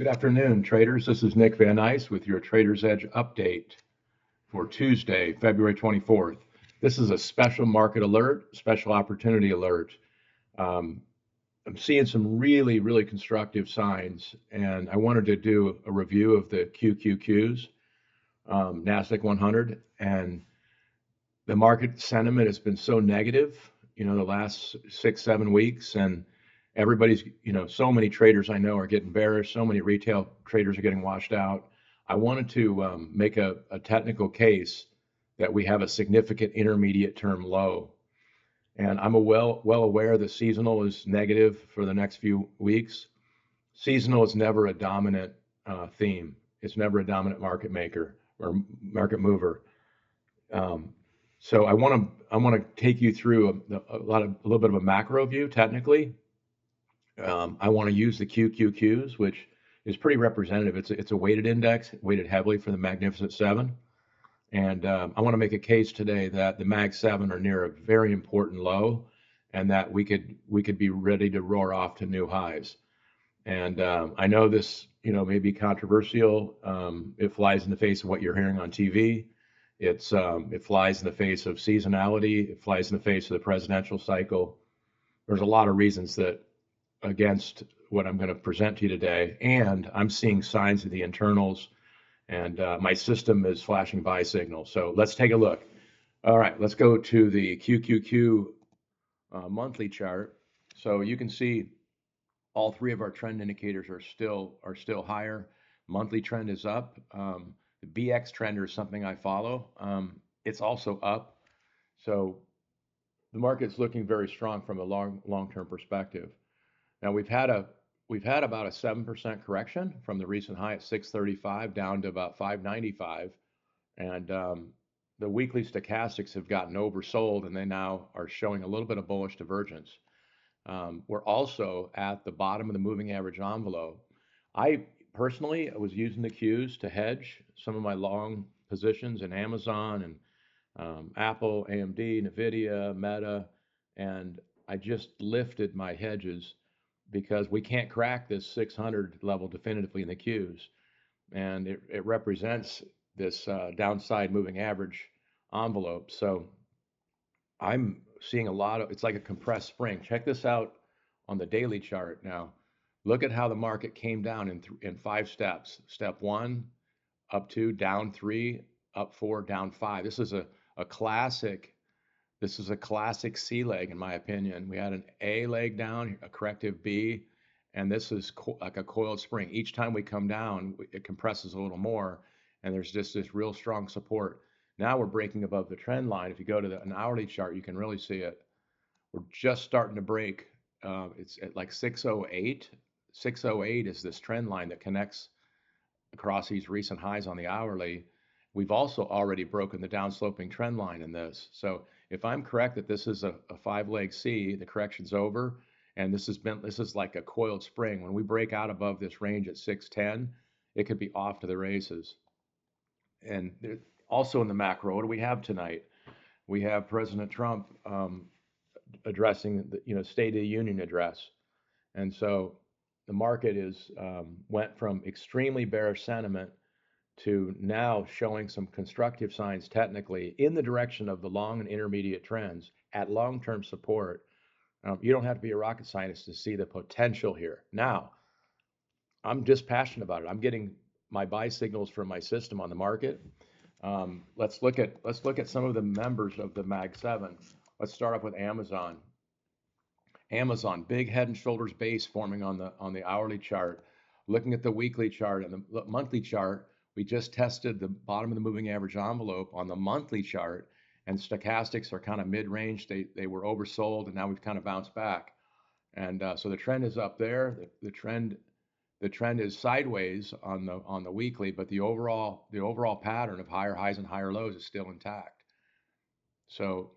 Good afternoon, traders. This is Nick Van Ice with your Trader's Edge update for Tuesday, February 24th. This is a special market alert, special opportunity alert. Um, I'm seeing some really constructive signs, and I wanted to do a review of the QQQs, Nasdaq 100, and the market sentiment has been so negative, the last 6, 7 weeks, and everybody's, so many traders I know are getting bearish. So many retail traders are getting washed out. I wanted to make a technical case that we have a significant intermediate term low. And I'm well aware the seasonal is negative for the next few weeks. Seasonal is never a dominant theme. It's never a dominant market maker or market mover. Um, so I want to take you through a little bit of a macro view technically. I want to use the QQQs, which is pretty representative. It's a weighted index, weighted heavily for the Magnificent Seven, and I want to make a case today that the Mag Seven are near a very important low, and that we could be ready to roar off to new highs. And I know this, may be controversial. It flies in the face of what you're hearing on TV. It flies in the face of seasonality. It flies in the face of the presidential cycle. There's a lot of reasons that against what I'm going to present to you today, and I'm seeing signs of the internals, and my system is flashing buy signals. So let's take a look. All right, let's go to the QQQ monthly chart. So you can see all three of our trend indicators are still higher. Monthly trend is up. The BX trend is something I follow. It's also up. So the market's looking very strong from a long-term perspective. Now we've had about a 7% correction from the recent high at 635 down to about 595, and the weekly stochastics have gotten oversold, and they now are showing a little bit of bullish divergence. We're also at the bottom of the moving average envelope. I personally was using the Qs to hedge some of my long positions in Amazon and Apple, AMD, Nvidia, Meta, and I just lifted my hedges because we can't crack this 600 level definitively in the Qs. And it represents this downside moving average envelope. So I'm seeing it's like a compressed spring. Check this out on the daily chart now. Look at how the market came down in 5 steps. Step 1, up 2, down 3, up 4, down 5. This is a classic C leg, in my opinion. We had an A leg down, a corrective B, and this is like a coiled spring. Each time we come down, it compresses a little more, and there's just this real strong support. Now we're breaking above the trend line. If you go to an hourly chart, you can really see it. We're just starting to break. It's at like 608. 608 is this trend line that connects across these recent highs on the hourly. We've also already broken the downsloping trend line in this. So if I'm correct that this is a 5-leg C, the correction's over, and this is like a coiled spring. When we break out above this range at 610, it could be off to the races. And also in the macro, what do we have tonight? We have President Trump addressing the State of the Union address, and so the market went from extremely bearish sentiment to now showing some constructive signs technically in the direction of the long and intermediate trends at long-term support. You don't have to be a rocket scientist to see the potential here. Now, I'm just passionate about it. I'm getting my buy signals from my system on the market. Let's look at some of the members of the Mag 7. Let's start off with Amazon. Amazon, big head and shoulders base forming on the hourly chart. Looking at the weekly chart and the monthly chart, we just tested the bottom of the moving average envelope on the monthly chart, and stochastics are kind of mid-range. They were oversold, and now we've kind of bounced back. And so the trend is up there. The trend is sideways on the weekly, but the overall pattern of higher highs and higher lows is still intact. So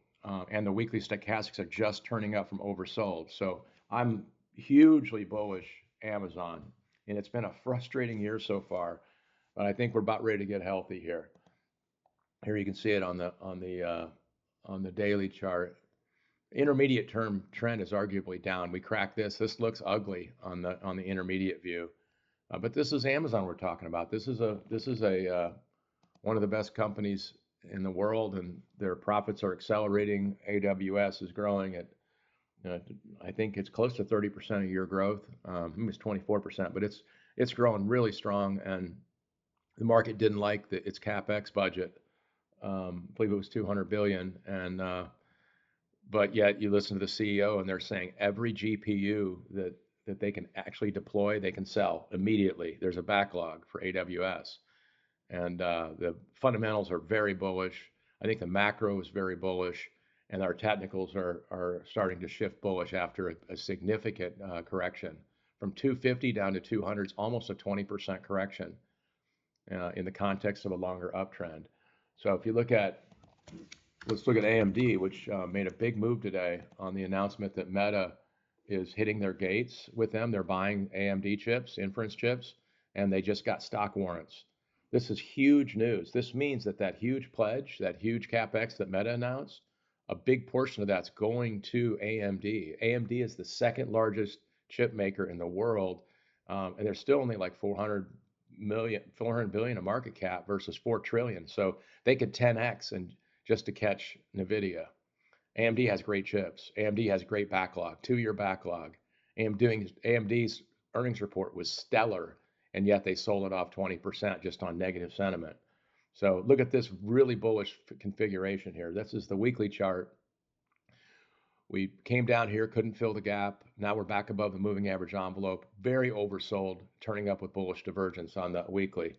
and the weekly stochastics are just turning up from oversold. So I'm hugely bullish Amazon, and it's been a frustrating year so far, but I think we're about ready to get healthy here. Here you can see it on the daily chart. Intermediate term trend is arguably down. We cracked this. This looks ugly on the intermediate view. But this is Amazon we're talking about. This is a one of the best companies in the world, and their profits are accelerating. AWS is growing at, uh, I think it's close to 30% a year growth. Maybe it's 24%, but it's growing really strong. And the market didn't like its capex budget. I believe it was 200 billion, and but yet you listen to the CEO, and they're saying every GPU that they can actually deploy, they can sell immediately. There's a backlog for AWS. And the fundamentals are very bullish. I think the macro is very bullish, and our technicals are starting to shift bullish after a significant correction from 250 down to 200. It's almost a 20% correction in the context of a longer uptrend. So if you look at, let's look at AMD, which made a big move today on the announcement that Meta is hitting their gates with them. They're buying AMD chips, inference chips, and they just got stock warrants. This is huge news. This means that huge pledge, that huge capex that Meta announced, a big portion of that's going to AMD. AMD is the second largest chip maker in the world, and they're still only like 400 billion of market cap versus 4 trillion. So they could 10x and just to catch Nvidia. AMD has great chips. AMD has great backlog, 2-year backlog. AMD's earnings report was stellar, and yet they sold it off 20% just on negative sentiment. So look at this really bullish configuration here. This is the weekly chart. We came down here, couldn't fill the gap. Now we're back above the moving average envelope. Very oversold, turning up with bullish divergence on the weekly.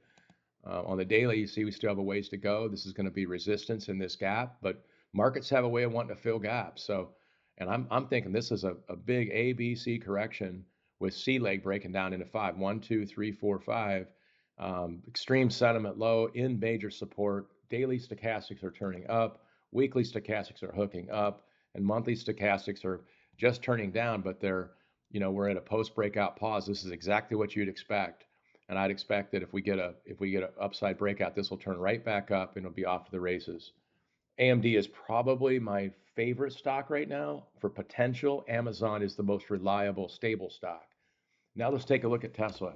On the daily, you see we still have a ways to go. This is going to be resistance in this gap, but markets have a way of wanting to fill gaps. So, and I'm thinking this is a big A, B, C correction with C leg breaking down into 5. 1, 2, 3, 4, 5. Extreme sentiment low in major support. Daily stochastics are turning up. Weekly stochastics are hooking up, and monthly stochastics are just turning down. But we're at a post breakout pause. This is exactly what you'd expect. And I'd expect that if we get an upside breakout, this will turn right back up and it'll be off to the races. AMD is probably my favorite stock right now for potential. Amazon is the most reliable, stable stock. Now let's take a look at Tesla.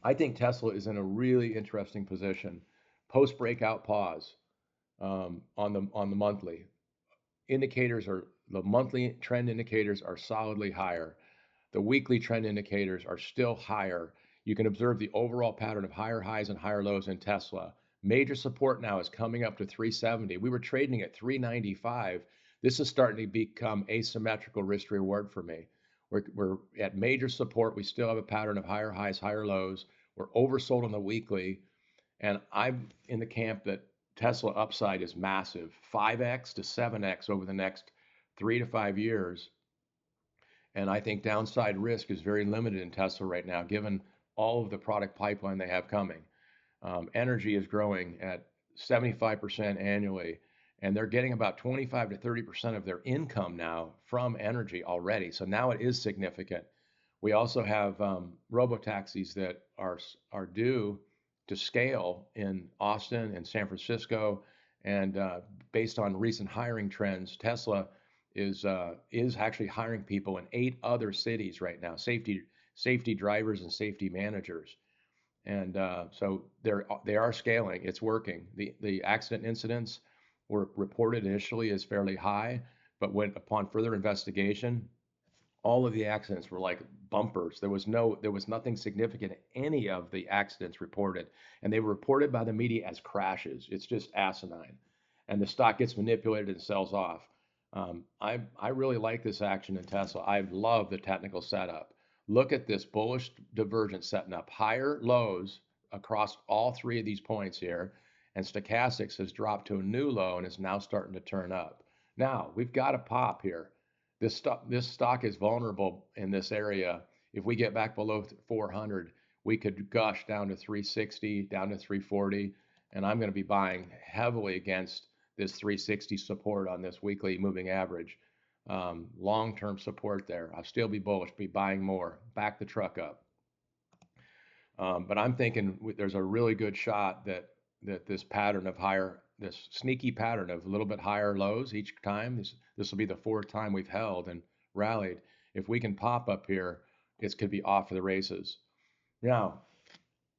I think Tesla is in a really interesting position. Post breakout pause on the monthly indicators the monthly trend indicators are solidly higher. The weekly trend indicators are still higher. You can observe the overall pattern of higher highs and higher lows in Tesla. Major support now is coming up to 370. We were trading at 395. This is starting to become asymmetrical risk reward for me. We're at major support. We still have a pattern of higher highs, higher lows. We're oversold on the weekly. And I'm in the camp that Tesla upside is massive, 5x to 7x over the next 3 to 5 years. And I think downside risk is very limited in Tesla right now, given all of the product pipeline they have coming. Energy is growing at 75% annually, and they're getting about 25 to 30% of their income now from energy already. So now it is significant. We also have robo-taxis that are due to scale in Austin and San Francisco, and based on recent hiring trends, Tesla is actually hiring people in 8 other cities right now, safety drivers and safety managers. And so they are scaling. It's working. The accident incidents were reported initially as fairly high, but upon further investigation, all of the accidents were like bumpers. There was nothing significant in any of the accidents reported, and they were reported by the media as crashes. It's just asinine, and the stock gets manipulated and sells off. I really like this action in Tesla. I love the technical setup. Look at this bullish divergence setting up higher lows across all 3 of these points here, and stochastics has dropped to a new low and is now starting to turn up. Now we've got a pop here. This stock is vulnerable in this area. If we get back below 400, we could gush down to 360, down to 340, and I'm going to be buying heavily against this 360 support on this weekly moving average. Long-term support there. I'll still be bullish, be buying more, back the truck up. But I'm thinking there's a really good shot that this pattern of this sneaky pattern of a little bit higher lows each time, this will be the 4th time we've held and rallied. If we can pop up here, it could be off for the races. Now,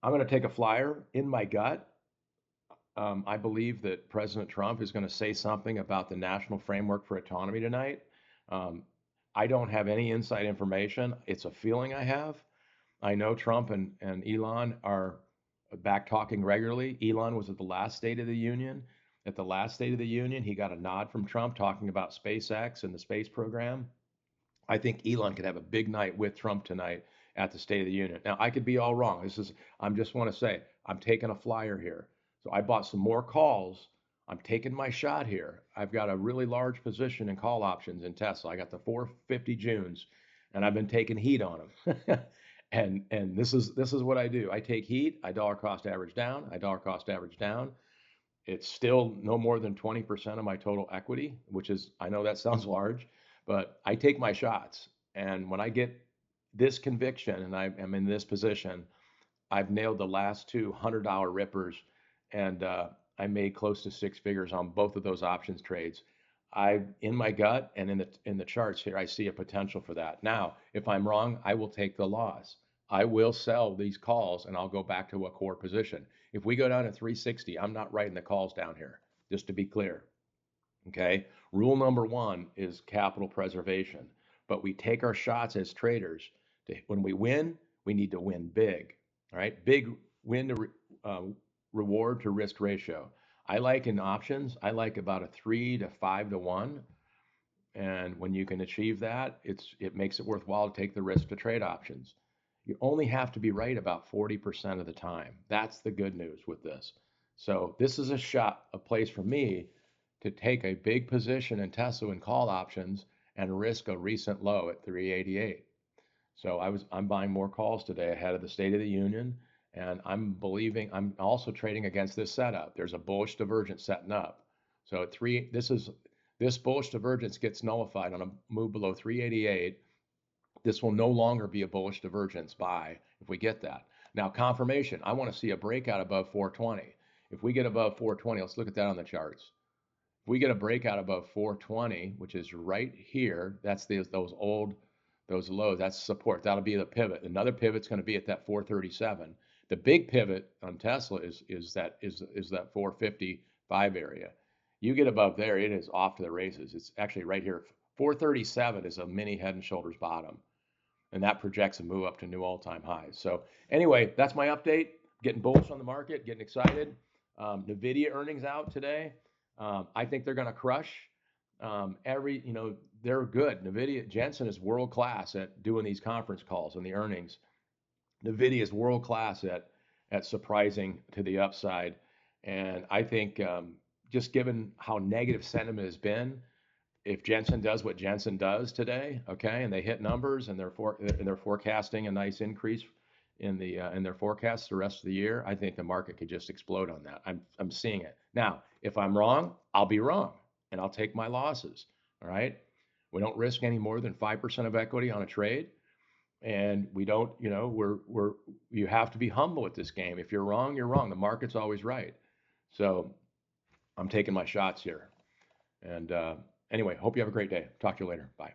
I'm going to take a flyer in my gut. I believe that President Trump is going to say something about the national framework for autonomy tonight. Um, I don't have any inside information. It's a feeling I have. I know Trump and Elon are back talking regularly. Elon was at the last State of the Union. At the last State of the Union, he got a nod from Trump talking about SpaceX and the space program. I think Elon could have a big night with Trump tonight at the State of the Union. Now, I could be all wrong. I'm just want to say, I'm taking a flyer here. So I bought some more calls. I'm taking my shot here. I've got a really large position in call options in Tesla. I got the 450 Junes, and I've been taking heat on them. And this is what I do. I take heat. I dollar cost average down. I dollar cost average down. It's still no more than 20% of my total equity, which is, I know that sounds large, but I take my shots. And when I get this conviction and I am in this position, I've nailed the last two $100 rippers, and I made close to six figures on both of those options trades. I, in my gut and in the charts here, I see a potential for that. Now, if I'm wrong, I will take the loss. I will sell these calls and I'll go back to a core position. If we go down to 360, I'm not writing the calls down here, just to be clear. Okay. Rule number one is capital preservation, but we take our shots as traders. When we win, we need to win big. All right. Big win to reward to risk ratio. I like in options, I like about a 3 to 5 to 1. And when you can achieve that, it makes it worthwhile to take the risk to trade options. You only have to be right about 40% of the time. That's the good news with this. So this is a place for me to take a big position in Tesla and call options and risk a recent low at 388. So I'm buying more calls today ahead of the State of the Union, and I'm also trading against this setup. There's a bullish divergence setting up. So this bullish divergence gets nullified on a move below 388. This will no longer be a bullish divergence buy if we get that. Now, confirmation, I want to see a breakout above 420. If we get above 420, let's look at that on the charts. If we get a breakout above 420, which is right here, that's those lows, that's support. That'll be the pivot. Another pivot's going to be at that 437. The big pivot on Tesla is that 455 area. You get above there, it is off to the races. It's actually right here. 437 is a mini head and shoulders bottom, and that projects a move up to new all-time highs. So anyway, that's my update. Getting bullish on the market, getting excited. NVIDIA earnings out today. I think they're going to crush. They're good. NVIDIA, Jensen is world class at doing these conference calls and the earnings. NVIDIA is world class at surprising to the upside. And I think just given how negative sentiment has been, if Jensen does what Jensen does today, okay, and they hit numbers and they're forecasting a nice increase in their forecasts the rest of the year, I think the market could just explode on that. I'm seeing it. Now, if I'm wrong, I'll be wrong and I'll take my losses. All right. We don't risk any more than 5% of equity on a trade. And we don't, you have to be humble at this game. If you're wrong, you're wrong. The market's always right. So I'm taking my shots here. And anyway, hope you have a great day. Talk to you later. Bye.